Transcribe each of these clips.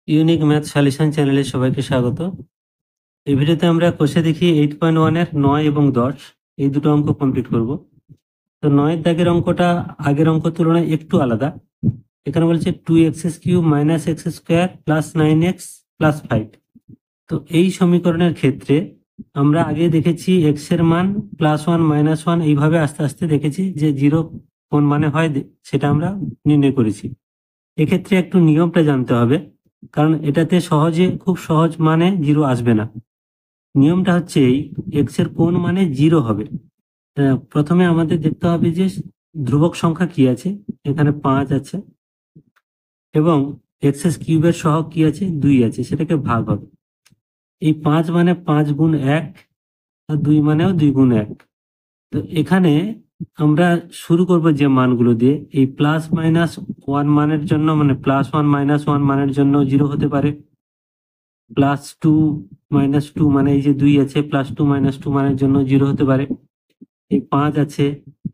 Unique math solution চ্যানেলে সবাইকে স্বাগত। এই ভিডিওতে আমরা কষে দেখি 8.1 এর 9 এবং 10 এই দুটো অঙ্ক কমপ্লিট করব। তো 9 দাগের অঙ্কটা আগের অঙ্ক তুলনায় একটু আলাদা। এখানে বলছে 2x³ - x² + 9x + 5। তো এই সমীকরণের ক্ষেত্রে আমরা আগে দেখেছি x এর মান +1 -1 এইভাবে আস্তে আস্তে দেখেছি যে 0 কোন মানে হয় সেটা আমরা নির্ণয় করেছি। এক্ষেত্রে একটু নিয়মটা জানতে হবে, কারণ এটাতে খুব সহজ মানে 0 আসবে না। নিয়মটা হচ্ছে এই, এক্স এর কোন মানে 0 হবে। প্রথমে আমাদের দেখতে হবে যে ধ্রুবক সংখ্যা কি আছে। এখানে 5 আছে এবং x³ সহগ কি আছে, 2 আছে, সেটাকে ভাগ হবে। এই 5 মানে 5 গুণ 1 আর 2 মানেও 2 গুণ 1। তো এখানে আমরা শুরু করব যে মানগুলো দিয়ে। এই +-1 মানের জন্য মানে +1 -1 মানের জন্য 0 হতে পারে। +2 -2 মানে এই যে 2 আছে, +2 -2 মানের জন্য 0 হতে পারে। এই 5 আছে,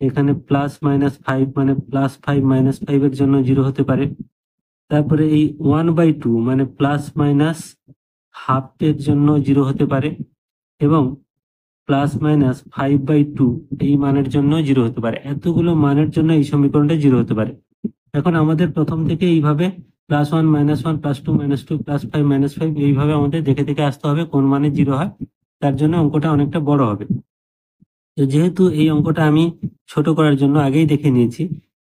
এখানে +-5 মানে +5 -5 এর জন্য 0 হতে পারে। তারপরে এই 1/2 মানে +-হাফ এর জন্য 0 হতে পারে এবং +-5/2 এই মানের জন্য 0 হতে পারে। এতগুলো মানের জন্য এই সমীকরণটা 0 হতে পারে। এখন আমাদের প্রথম থেকে এইভাবে +1 -1 +2 -2 +5 -5 এইভাবে আমাদের দেখে দেখে আসতে হবে কোন মানে 0 হয়। তার জন্য অঙ্কটা অনেকটা বড় হবে। তো যেহেতু এই অঙ্কটা আমি ছোট করার জন্য আগেই দেখে নিয়েছি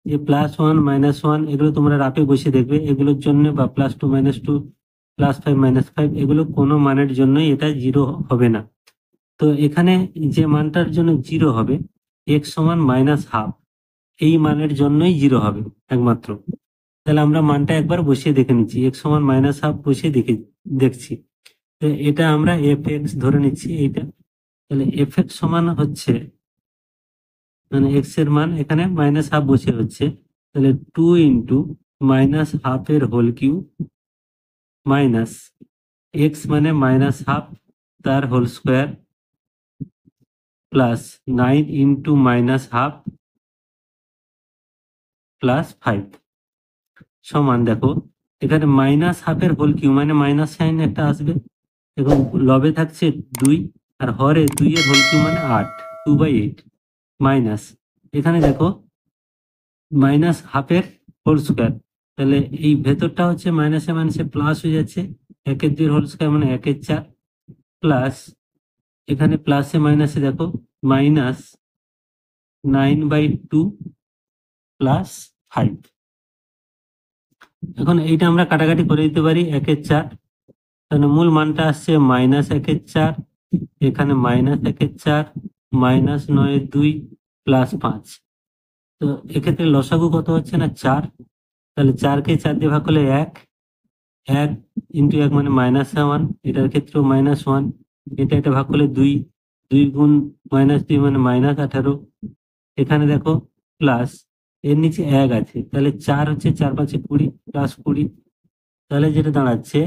যে +1 -1 এগুলো তোমরা রাপে বসে দেখবে, এগুলোর জন্য বা +2 -2 +5 -5 এগুলো কোনো মানের জন্যই এটা 0 হবে না। তো এখানে যে মানটার জন্য 0 হবে, x সমান -1/2, এই মানের জন্যই 0 হবে একমাত্র। তাহলে আমরা মানটা একবার বসিয়ে দেখে নিচ্ছি। x সমান -1/2 বসিয়ে দেখছি। তো এটা আমরা fx ধরে নিচ্ছি এইটা। তাহলে fx সমান হচ্ছে, মানে x এর মান এখানে -1/2 বসে হচ্ছে, তাহলে 2 × -1/2 এর হোল কিউব মাইনাস x মানে -1/2 তার হোল স্কোয়ার প্লাস 9 × -1/2 প্লাস 5 সমান, দেখো এখানে -1/2 এর হোল কিউব মানে মাইনাস সাইন একটা আসবে এবং লবে থাকছে 2 আর হরে 2 এর হোল কিউব মানে 8, 2/8 মাইনাস এখানে দেখো -1/2 এর হোল স্কোয়ার। তাহলে এই ভেতরটা হচ্ছে মাইনাসে মাইনাসে প্লাস হয়ে যাচ্ছে, 1/2 হোল স্কোয়ার মানে 1/4 প্লাস এখানে প্লাসে মাইনাসে দেখো -9/2 প্লাস 5। এখন এইটা আমরা কাটাকাটি করে দিতে পারি, 1/4, তাহলে মূল মানটা আসছে -1/4, এখানে -1/4 -9/2 প্লাস 5। তো এক্ষেত্রে লসাগু কত হচ্ছে না 4। তাহলে 4কে 4 দিয়ে ভাগ করলে 1, 1 × 1 মানে -1, এটার ক্ষেত্রেও -1, এটা ভাগ করলে 2, 2 গুণ -2 মানে -18। এখানে দেখো প্লাস এর নিচে 1 আছে, তাহলে 4 হচ্ছে 4 5 20 প্লাস 20। তাহলে যেটা দাঁড়াচ্ছে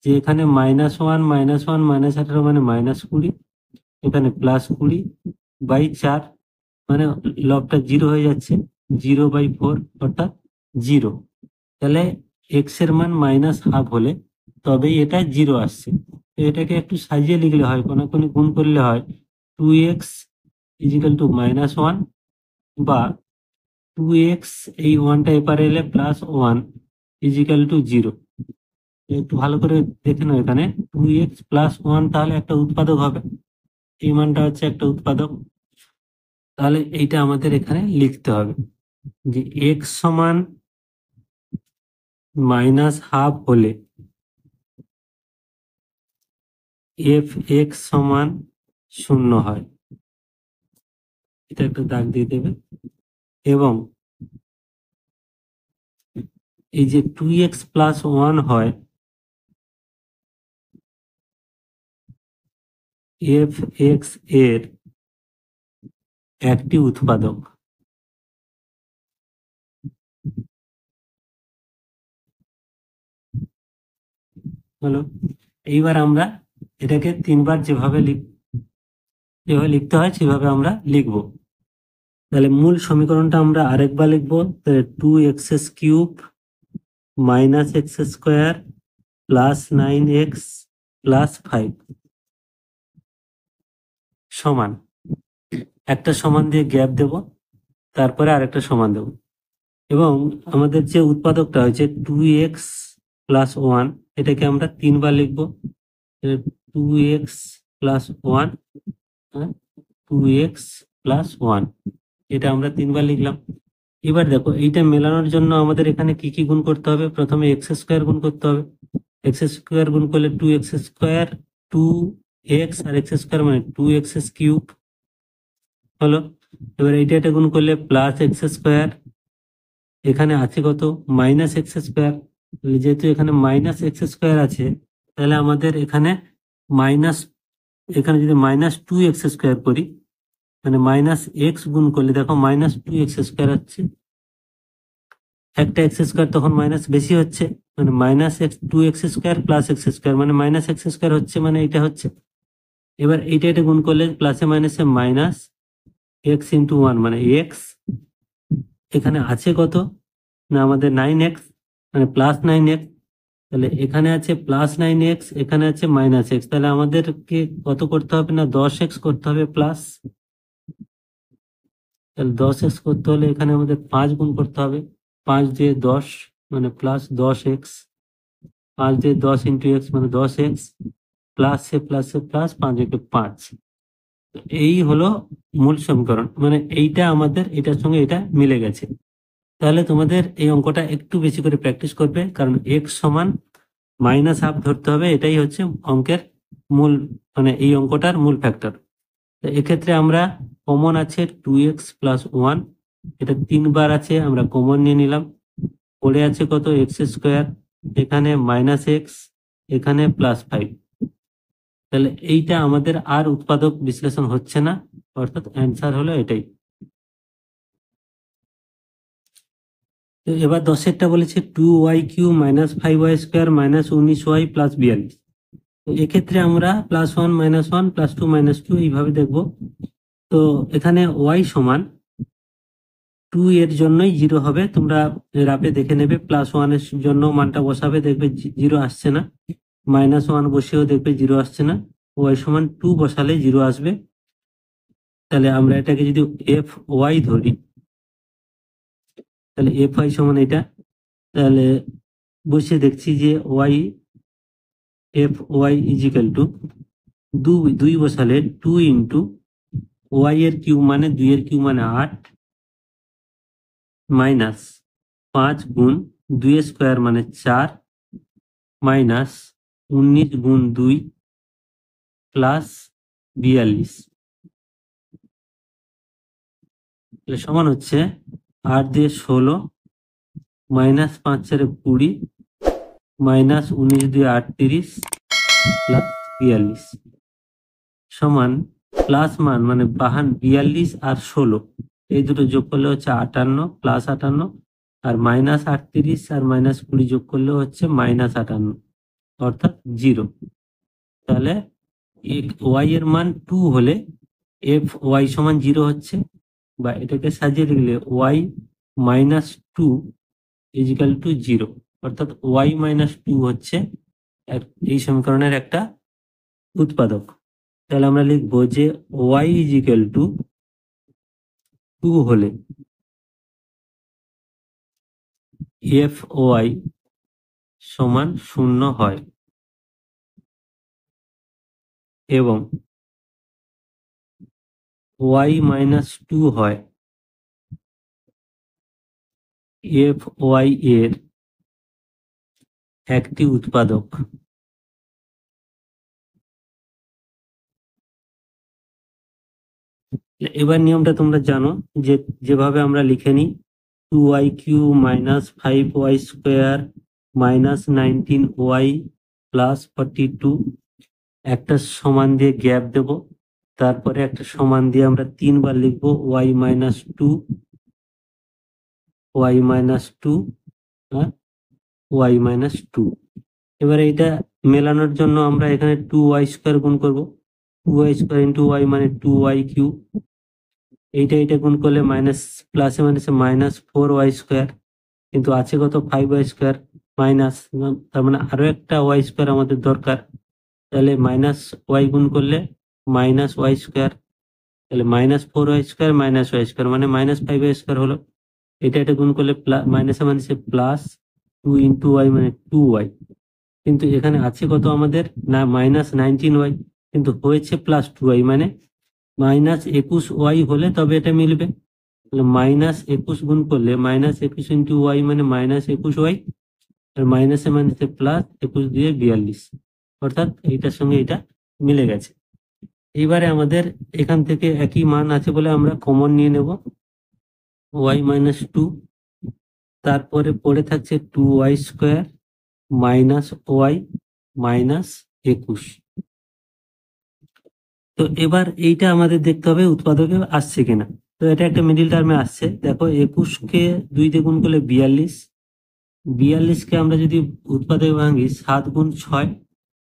যে এখানে -1 -1 -18 মানে -20, এখানে +20/4 মানে লবটা 0 হয়ে যাচ্ছে, 0/4 অর্থাৎ 0। তাহলে এক্স এর মান -1/2 হলে তবেই এটা 0 আসছে। তো এটাকে একটু সাজিয়ে লিখলে হয়, কোনাকুনি গুণ করলে হয় 2x = -1 বা 2x এই 1টা এপারে এলে +1 = 0। একটু ভালো করে দেখে নাও, এখানে 2x + 1 তাহলে একটা উৎপাদক হবে, এই মানটা হচ্ছে একটা উৎপাদক। তাহলে এইটা আমাদের এখানে লিখতে হবে যে x সমান -1/2 হলে fx সমান 0 হয়। এটা একটা দাগ দিয়ে দেবে। এবং এই যে 2x + 1 হয়, fx এর একটি উৎপাদক। হলো, এইবার আমরা এটাকে 3বার যেভাবে লিখতে হয় সেভাবে আমরা লিখব। তাহলে মূল সমীকরণটা আমরা আরেকবার লিখবো, 2x³ minus x square plus 9x plus 5 সমান একটা সমান দিয়ে গ্যাপ দেব, তারপরে আরেকটা সমান দেব, এবং আমাদের যে উৎপাদকটা হয়েছে 2x প্লাস 1, এটাকে আমরা 3 বার লিখবো। 2x প্লাস 1, 2x প্লাস 1, এটা আমরা 3 বার লিখলাম। এবার দেখো এইটা মেলানোর জন্য আমাদের এখানে কি কি গুণ করতে হবে। প্রথমে এক্স স্কোয়ার গুণ করতে হবে। এক্স স্কোয়ার গুণ করলে 2x স্কোয়ার, 2x আর এক্স স্কোয়ার মানে 2x কিউব হলো। এবার এটা গুণ করলে প্লাস এক্স স্কোয়ার, এখানে আছে কত মাইনাস এক্স স্কোয়ার, যেহেতু এখানে মাইনাস এক্স স্কোয়ার আছে তাহলে আমাদের এখানে মাইনাস, এখানে যদি -2x স্কোয়ার করি মানে মাইনাস এক্স গুণ করলে দেখো -2x স্কোয়ার হচ্ছে, একটা এক্স স্কোয়ার তখন মাইনাস বেশি হচ্ছে, মানে -2x square plus x square মানে মাইনাস এক্স স্কোয়ার হচ্ছে, মানে এটা হচ্ছে। এবার এটা গুণ করলে প্লাসে মাইনাসে মাইনাস এক্স ইন্টু 1 মানে এক্স, এখানে আছে কত না আমাদের 9x মানে প্লাস 9x, তাহলে এখানে আছে প্লাস 9x, এখানে আছে -x, তাহলে আমাদেরকে কত করতে হবে না 10x করতে হবে প্লাস। তাহলে 10x করতে হলে এখানে আমাদের 5 গুণ করতে হবে, 5 দিয়ে 10 মানে প্লাস 10x, 5 দিয়ে 10 ইন্টু এক্স মানে 10x, প্লাসে প্লাসে প্লাস 5 একে 5। এই হলো মূল সমীকরণ, মানে এইটা আমাদের এটার সঙ্গে এটা মিলে গেছে। তাহলে তোমাদের এই অঙ্কটা একটু বেশি করে প্র্যাকটিস করবে, কারণ এক্স সমান -হাফ ধরতে হবে, এটাই হচ্ছে অঙ্কের মূল, মানে এই অঙ্কটার মূল ফ্যাক্টর। এক্ষেত্রে আমরা কমন আছে 2x প্লাস 1, এটা 3 বার আছে, আমরা কমন নিয়ে নিলাম। পড়ে আছে কত এক্স স্কোয়ার, এখানে -x, এখানে +5, তাহলে এইটা আমাদের আর উৎপাদক বিশ্লেষণ হচ্ছে না, অর্থাৎ অ্যান্সার হলো এটাই। তো এবার 10এরটা বলেছে 2y³ -5y² -19y + 42। তো এক্ষেত্রে আমরা +1 -1 +2 -2 এইভাবে দেখব। তো এখানে y সমান 2 এর জন্যই 0 হবে, তোমরা রাপে দেখে নেবে। +1 এর জন্য মানটা বসাবে, দেখবে 0 আসছে না, -1 বসিয়েও দেখবে 0 আসছে না, y সমান 2 বসালে 0 আসবে। তাহলে আমরা এটাকে যদি fy ধরি, তাহলে fy সমান এটা, তাহলে বসে দেখছি যে fy ইজিক্যাল টু 2 বসালে 2 ইন্টু y এর কিউব মানে 2 এর কিউব মানে 8, মাইনাস 5 গুণ 2 স্কোয়ার মানে 4, মাইনাস 19 গুণ 2 প্লাস 42, সমান হচ্ছে 8 দিয়ে 16, -5 4 20, -19 দিয়ে 38 প্লাস 42 সমান প্লাস মান মানে 42 আর 16 এই দুটো যোগ করলে হচ্ছে 58 প্লাস 58, আর -38 আর -20 যোগ করলে হচ্ছে -58, অর্থাৎ 0। তাহলে y এর মান 2 হলে fy সমান 0 হচ্ছে, বা এটাকে সাজিয়ে লিখলে y -2 ইজিক্যাল টু 0, অর্থাৎ y -2 হচ্ছে এই সমীকরণের একটা উৎপাদক। তাহলে আমরা লিখবো যে y ইজিক্যাল টু 2 হলে fy সমান 0 হয়, এবং y -2 হয় fy এর একটি উৎপাদক। এবার নিয়মটা তোমরা জানো, যে যেভাবে আমরা লিখে নিই 2y³ -5y² -19y + 42, একটা সমান দিয়ে গ্যাপ দেব, তারপরে একটা সমান দিয়ে আমরা 3 বার লিখবো y -2 y -2 y -2। এবারে এটা মেলানোর জন্য আমরা এখানে 2y² গুণ করব, 2y² ইন্টু y মানে 2y³, এইটা গুণ করলে প্লাসে মাইনাসে -4y², কিন্তু আছে কত 5y², মাইনাস, তার মানে আরো একটা ওয়াই স্কোয়ার আমাদের দরকার। তাহলে মাইনাস ওয়াই গুণ করলে মাইনাস ওয়াই স্কোয়ার, তাহলে -4y² মাইনাস ওয়াই স্কোয়ার মানে -5y² হলো। এটা গুণ করলে মাইনাসে মাইনাসে প্লাস 2 × y মানে 2y, কিন্তু এখানে আছে কত আমাদের না -19y, কিন্তু হয়েছে +2y মানে -21y হলে তবে এটা মিলবে। তাহলে -21 গুণ করলে -21 × y মানে -21y, আর মাইনাসে মাইনাসে +21 দিয়ে 42, অর্থাৎ এইটার সঙ্গে এটা মিলে গেছে। এইবারে আমাদের এখান থেকে একই মান আছে বলে আমরা কমন নিয়ে নেব y-2, তারপরে পড়ে থাকছে 2y² -y -21। তো এবার এইটা আমাদের দেখতে হবে উৎপাদকে আসছে কিনা। তো এটা একটা মিডিল টার্মে আসছে, দেখো 21কে 2 দিয়ে গুণ করলে 42, 42কে আমরা যদি উৎপাদকে ভাঙি 7 × 6,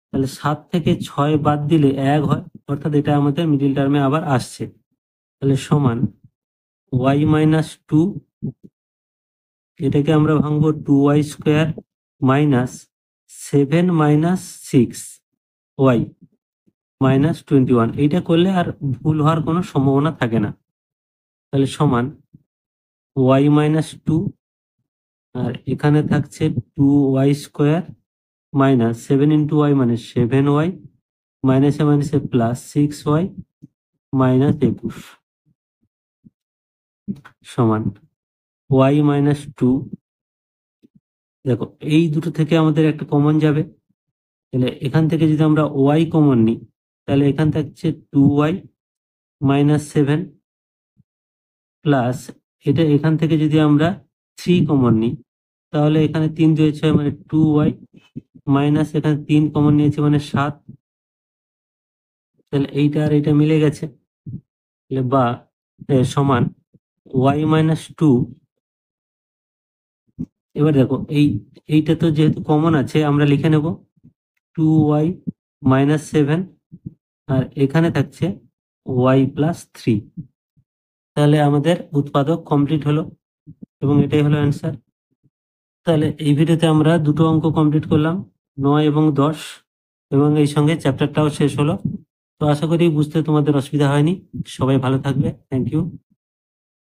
তাহলে 7 থেকে 6 বাদ দিলে 1 হয়, অর্থাৎ এটা আমাদের মিডিল টার্মে আবার আসছে। তাহলে সমান y-2, এটাকে আমরা ভাঙবো 2y² -7 -6y -21। এইটা করলে আর ভুল হওয়ার কোনো সম্ভাবনা থাকে না। তাহলে সমান y-2, আর এখানে থাকছে 2y² -7 × y মানে 7y, মাইনাসে মাইনাসে +6y -21 সমান y-2। দেখো এই দুটো থেকে আমাদের একটা কমন যাবে, তাহলে এখান থেকে যদি আমরা y কমন নিই তাহলে এখান থাকছে 2y -7 প্লাস এটা এখান থেকে যদি আমরা 3 কমন নিই তাহলে এখানে 3 2 6 মানে 2y মাইনাস এখানে 3 কমন নিয়েছে মানে 7, তাহলে এইটা আর এটা মিলে গেছে। তাহলে বা সমান y-2। এবার দেখো এইটা তো যেহেতু কমন আছে আমরা লিখে নেব 2y -7, আর এখানে থাকছে y +3। তাহলে আমাদের উৎপাদক কমপ্লিট হলো এবং এটাই হলো অ্যান্সার। তাহলে এই ভিডিওতে আমরা দুটো অঙ্ক কমপ্লিট করলাম, 9 এবং 10, এবং এই সঙ্গে চ্যাপ্টারটাও শেষ হলো। তো আশা করি বুঝতে তোমাদের অসুবিধা হয়নি। সবাই ভালো থাকবে। Thank you.